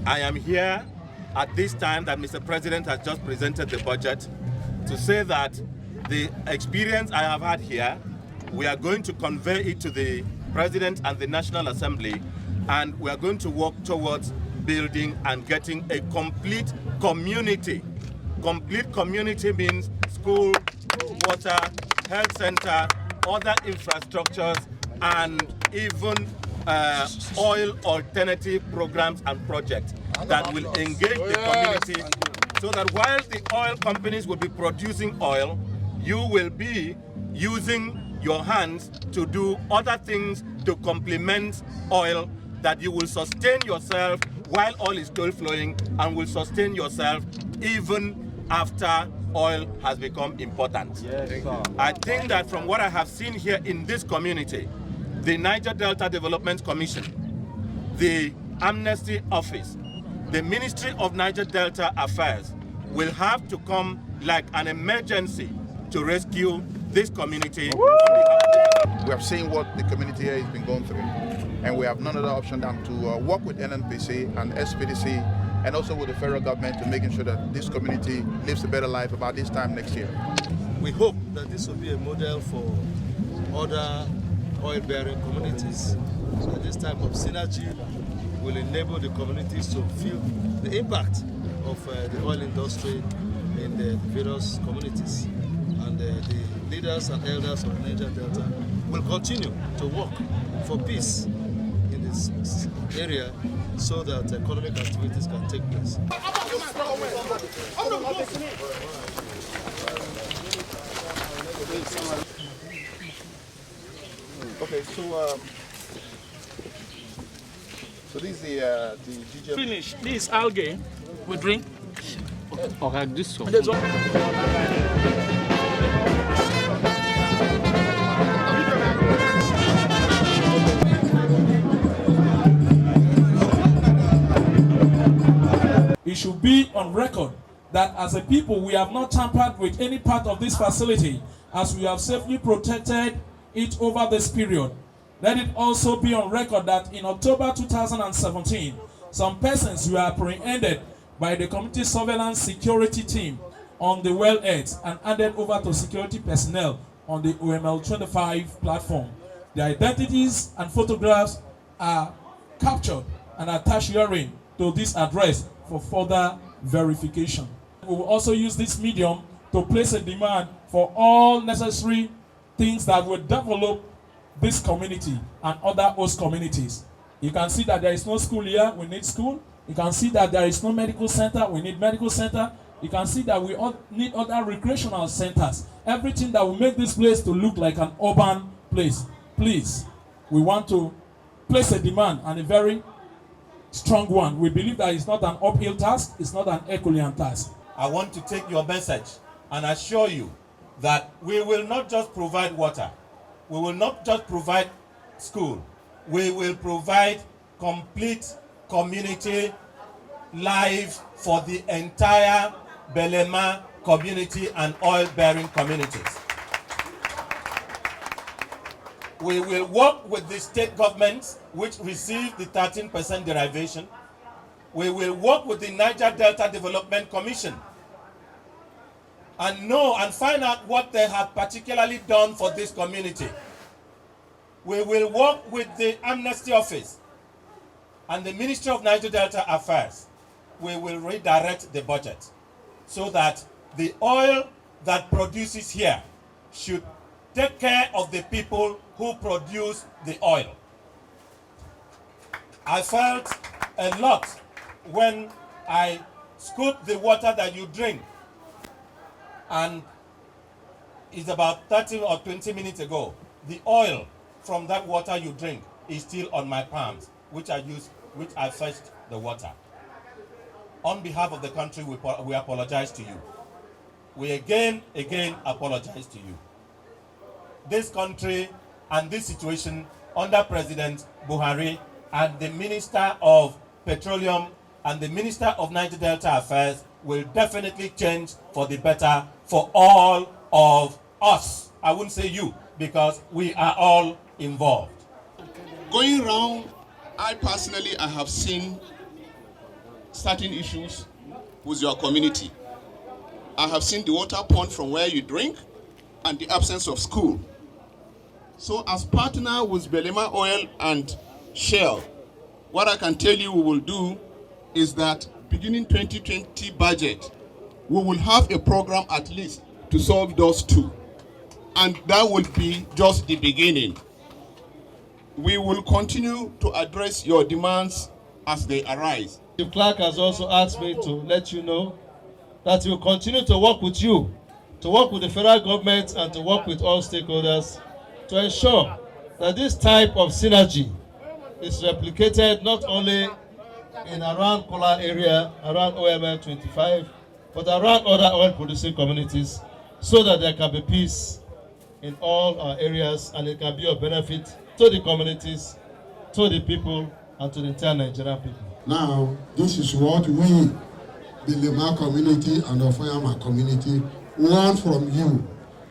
I am here at this time that Mr. President has just presented the budget to say that the experience I have had here, we are going to convey it to the President and the National Assembly, and we are going to work towards building and getting a complete community. Complete community means school, water, health center, other infrastructures, and even oil alternative programs and projects that will engage the community, so that while the oil companies will be producing oil, you will be using your hands to do other things to complement oil, that you will sustain yourself while oil is still flowing, and will sustain yourself even after oil has become important. Yes, I think that from what I have seen here in this community, the Niger Delta Development Commission, the Amnesty Office, the Ministry of Niger Delta Affairs will have to come like an emergency to rescue this community. We have seen what the community here has been going through, and we have none other option than to work with NNPC and SPDC and also with the federal government to making sure that this community lives a better life about this time next year. We hope that this will be a model for other oil-bearing communities. So this type of synergy will enable the communities to feel the impact of the oil industry in the various communities. And the leaders and elders of the Niger Delta will continue to work for peace in this area so that economic activities can take place. Okay, so this is the GGM. Finish. This is algae. We drink. Okay, this one. It should be on record that as a people we have not tampered with any part of this facility, as we have safely protected it over this period. Let it also be on record that in October 2017, some persons were apprehended by the Community Surveillance Security Team on the wellheads and handed over to security personnel on the OML25 platform. Their identities and photographs are captured and attached herein to this address for further verification. We will also use this medium to place a demand for all necessary things that will develop this community and other host communities. You can see that there is no school here, we need school. You can see that there is no medical center, we need medical center. You can see that we need other recreational centers. Everything that will make this place to look like an urban place. Please, we want to place a demand, and a very strong one. We believe that it's not an uphill task, it's not an Herculean task. I want to take your message and assure you that we will not just provide water, we will not just provide school, we will provide complete community life for the entire Belema community and oil-bearing communities. We will work with the state governments which receive the 13% derivation. We will work with the Niger Delta Development Commission and know and find out what they have particularly done for this community. We will work with the Amnesty Office and the Ministry of Niger Delta Affairs. We will redirect the budget so that the oil that produces here should take care of the people who produce the oil. I felt a lot when I scooped the water that you drink, and it's about 30 or 20 minutes ago. The oil from that water you drink is still on my palms, which I fetched the water. On behalf of the country, we apologize to you. We again apologize to you. This country and this situation under President Buhari and the Minister of Petroleum and the Minister of Niger Delta Affairs will definitely change for the better for all of us. I wouldn't say you, because we are all involved. Going around, I personally have seen certain issues with your community. I have seen the water pond from where you drink and the absence of school. So as partner with Belema Oil and Shell, what I can tell you we will do is that beginning 2020 budget, we will have a program at least to solve those two. And that will be just the beginning. We will continue to address your demands as they arise. The clerk has also asked me to let you know that he will continue to work with you, to work with the federal government and to work with all stakeholders to ensure that this type of synergy is replicated not only in around Kola area, around OML25, but around other oil producing communities, so that there can be peace in all our areas and it can be of benefit to the communities, to the people, and to the entire Nigerian people. Now, this is what we, the Lema community and the Ofayama community, want from you.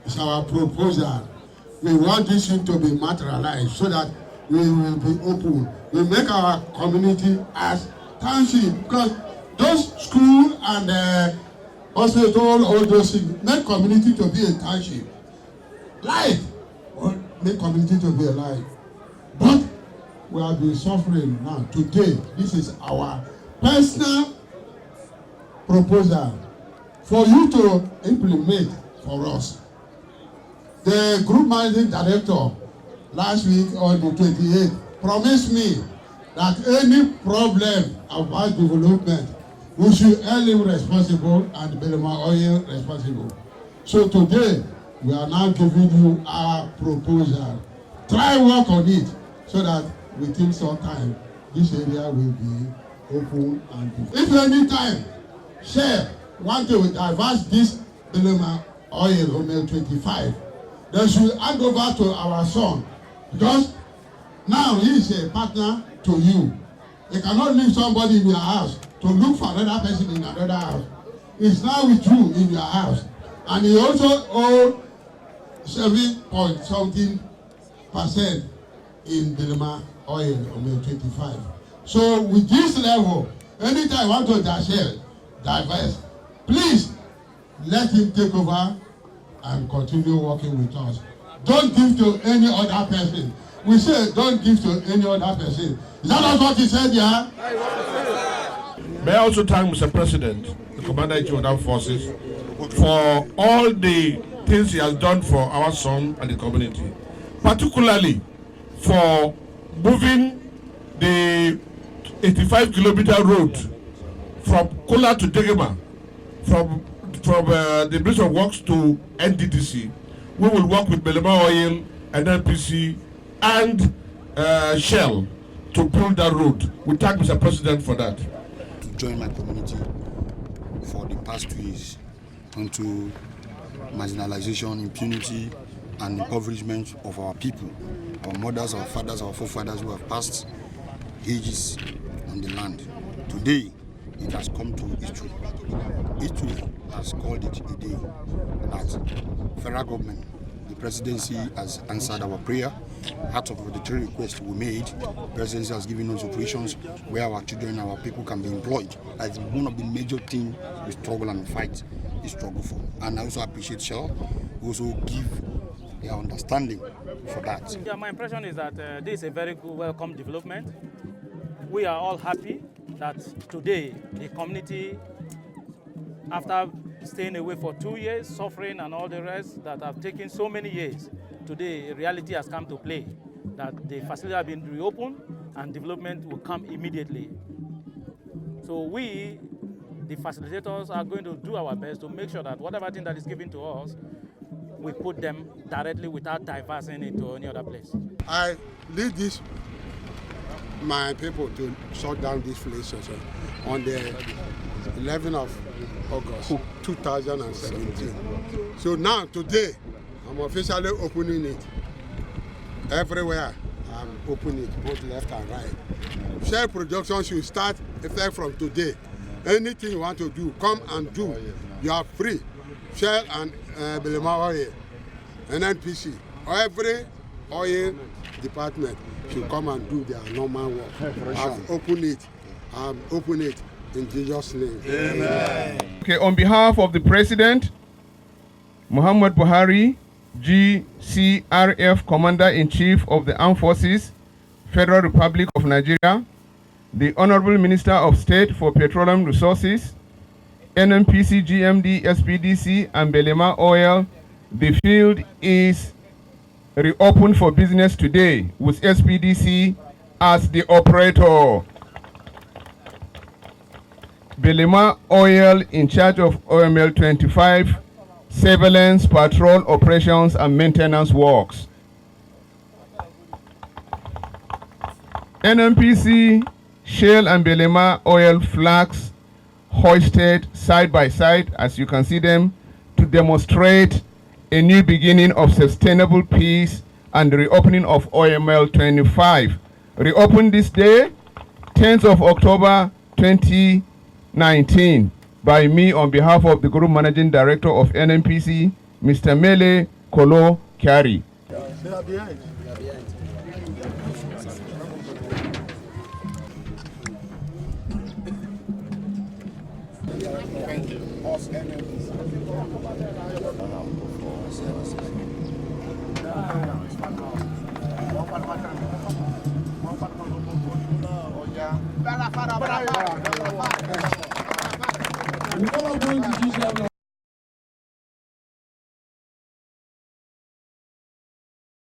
It's our proposal. We want this thing to be materialized so that we will be open. We make our community as township, because those school and hospital, all those things, make community to be a township. Life, make community to be alive. But we have been suffering now. Today, this is our personal proposal for you to implement for us. The group managing director last week on the 28th promised me that any problem about development, we should hold him responsible and Belema Oil responsible. So today, we are now giving you our proposal. Try work on it so that within some time, this area will be open and if any time Shell want to divert this Belema Oil OML25, they should hand over to our son, because now he is a partner to you. You cannot leave somebody in your house to look for another person in another house. He's now with you in your house, and he also owns 7.something% in Belema Oil OML25. So with this level, anytime you want to divest, please let him take over and continue working with us. Don't give to any other person. We say don't give to any other person. Is that not what he said, yeah? May I also thank Mr. President, the Commander-in-Chief of Armed Forces, for all the things he has done for our son and the community, particularly for moving the 85-kilometer road from Kola to Degema, from the Ministry of Works to NDDC. We will work with Belema Oil, NNPC, and Shell to build that road. We thank Mr. President for that. To join my community for the past 2 years into marginalization, impunity, and impoverishment of our people, our mothers, our fathers, our forefathers who have passed ages on the land. Today, it has come to history. History has called it a day that federal government, the presidency has answered our prayer. Out of the 3 requests we made, the presidency has given us operations where our children, our people can be employed. That's one of the major things we struggle and fight, is struggle for. And I also appreciate Shell, who also give their understanding for that. Yeah, my impression is that this is a very good, welcome development. We are all happy that today the community, after staying away for 2 years, suffering and all the rest that have taken so many years, today reality has come to play, that the facility has been reopened and development will come immediately. So we, the facilitators, are going to do our best to make sure that whatever thing that is given to us, we put them directly without diverting it to any other place. I lead my people to shut down this place on the 11th of August 2017. So now, today, I'm officially opening it. Everywhere, I'm opening it, both left and right. Share production should start effect from today. Anything you want to do, come and do. You are free. Shell and Belema Oil, NNPC, every oil department should come and do their normal work. I've opened it. In Jesus' name. Amen. Okay, on behalf of the President, Muhammad Buhari, GCRF Commander-in-Chief of the Armed Forces, Federal Republic of Nigeria, the Honorable Minister of State for Petroleum Resources, NNPC, GMD, SPDC, and Belema Oil, the field is reopened for business today with SPDC as the operator. Belema Oil in charge of OML25, surveillance, patrol operations, and maintenance works. NNPC, Shell, and Belema Oil flags hoisted side by side, as you can see them, to demonstrate a new beginning of sustainable peace and the reopening of OML25. Reopened this day, 10th of October 2019, by me on behalf of the Group Managing Director of NNPC, Mr. Mele Kolo Kyari. They are behind. Thank you. We are going to use